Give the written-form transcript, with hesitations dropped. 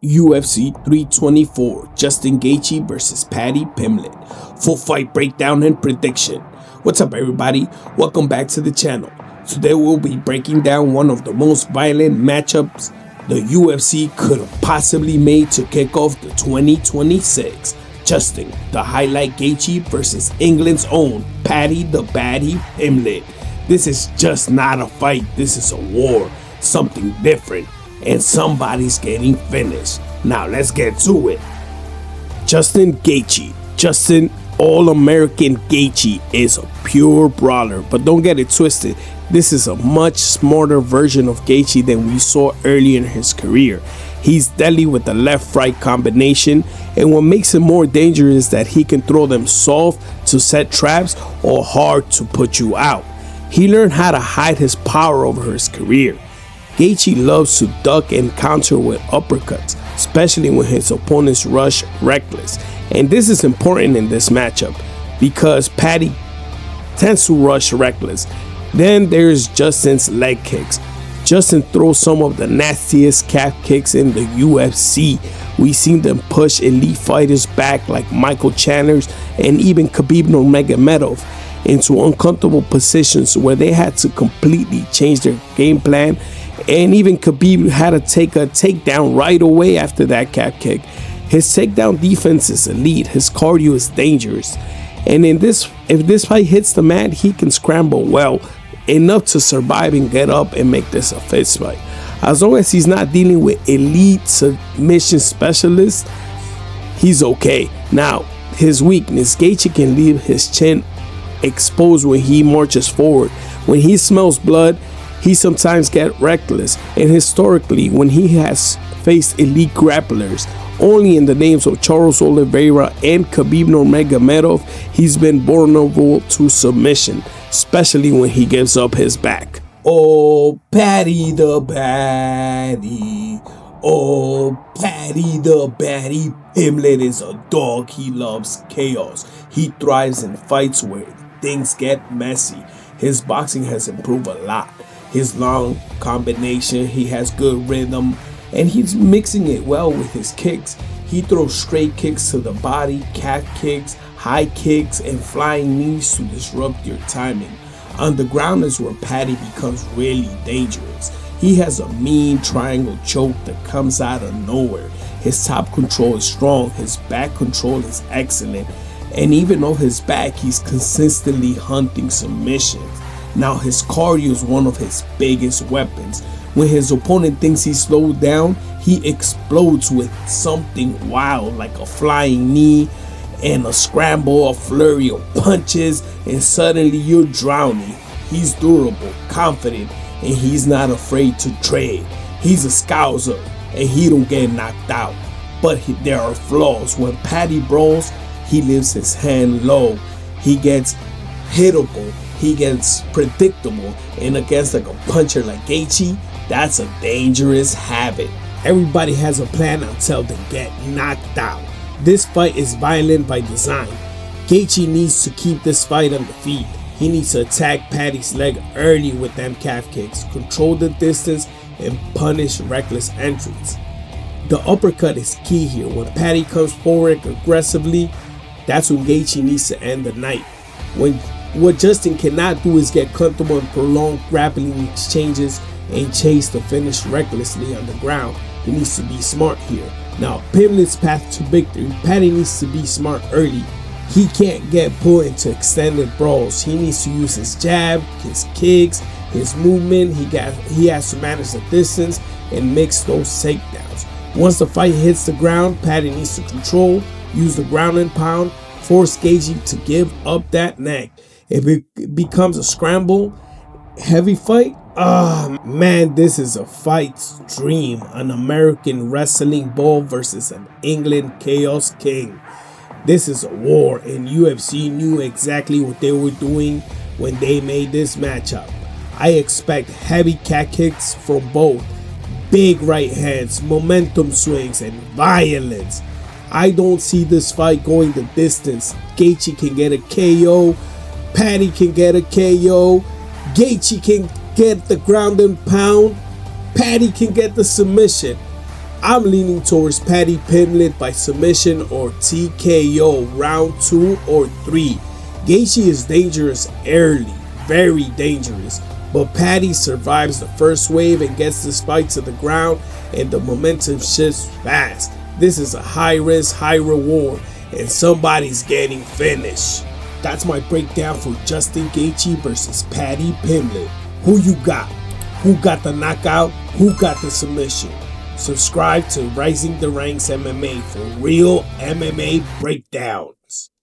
UFC 324, Justin Gaethje versus Paddy Pimblett. Full fight breakdown and prediction. What's up, everybody? Welcome back to the channel. Today we'll be breaking down one of the most violent matchups the UFC could have possibly made to kick off the 2026. Justin the Highlight Gaethje versus England's own Paddy the Baddy Pimblett. This is just not a fight. This is a war. Something different. And somebody's getting finished. Now let's get to it. Justin Gaethje. Justin All-American Gaethje is a pure brawler, but don't get it twisted. This is a much smarter version of Gaethje than we saw early in his career. He's deadly with the left-right combination, and what makes him more dangerous is that he can throw them soft to set traps or hard to put you out. He learned how to hide his power over his career. Gaethje loves to duck and counter with uppercuts, especially when his opponents rush reckless. And this is important in this matchup because Paddy tends to rush reckless. Then there's Justin's leg kicks. Justin throws some of the nastiest calf kicks in the UFC. We've seen them push elite fighters back like Michael Chandler's and even Khabib Nurmagomedov into uncomfortable positions where they had to completely change their game plan. And even Khabib had to take a takedown right away after that calf kick. His takedown defense is elite. His cardio is dangerous. And if this fight hits the mat, he can scramble well, enough to survive and get up and make this a fist fight. As long as he's not dealing with elite submission specialists, he's okay. Now, his weakness, Gaethje can leave his chin exposed when he marches forward. When he smells blood, he sometimes gets reckless, and historically, when he has faced elite grapplers, only in the names of Charles Oliveira and Khabib Nurmagomedov, he's been vulnerable to submission, especially when he gives up his back. Oh, Paddy the Baddy. Oh, Paddy the Baddy Pimblett is a dog. He loves chaos. He thrives in fights where things get messy. His boxing has improved a lot. His long combination, he has good rhythm, and he's mixing it well with his kicks. He throws straight kicks to the body, calf kicks, high kicks, and flying knees to disrupt your timing. On the ground is where Paddy becomes really dangerous. He has a mean triangle choke that comes out of nowhere. His top control is strong, his back control is excellent, and even off his back, he's consistently hunting submissions. Now, his cardio is one of his biggest weapons. When his opponent thinks he's slowed down, he explodes with something wild like a flying knee and a scramble, a flurry of punches, and suddenly you're drowning. He's durable, confident, and he's not afraid to trade. He's a scouser, and he don't get knocked out. But there are flaws. When Paddy brawls, he leaves his hand low. He gets hittable. He gets predictable, and against like a puncher like Gaethje, that's a dangerous habit. Everybody has a plan until they get knocked out. This fight is violent by design. Gaethje needs to keep this fight on the feet. He needs to attack Paddy's leg early with them calf kicks, control the distance, and punish reckless entrance. The uppercut is key here. When Paddy comes forward aggressively, that's when Gaethje needs to end the night. What Justin cannot do is get comfortable in prolonged grappling exchanges and chase the finish recklessly on the ground. He needs to be smart here. Now, Pimblett's path to victory, Paddy needs to be smart early. He can't get pulled into extended brawls. He needs to use his jab, his kicks, his movement. He has to manage the distance and mix those takedowns. Once the fight hits the ground, Paddy needs to control, use the ground and pound, force Gaethje to give up that neck. If it becomes a scramble, heavy fight, man, this is a fight's dream. An American wrestling bull versus an England chaos king. This is a war, and UFC knew exactly what they were doing when they made this matchup. I expect heavy calf kicks from both, big right hands, momentum swings, and violence. I don't see this fight going the distance. Gaethje can get a KO. Paddy can get a KO. Gaethje can get the ground and pound. Paddy can get the submission. I'm leaning towards Paddy Pimblett by submission or TKO round 2 or 3. Gaethje is dangerous early, very dangerous, but Paddy survives the first wave and gets this fight to the ground, and the momentum shifts fast. This is a high risk, high reward, and somebody's getting finished. That's my breakdown for Justin Gaethje versus Paddy Pimblett. Who you got? Who got the knockout? Who got the submission? Subscribe to Rising the Ranks MMA for real MMA breakdowns.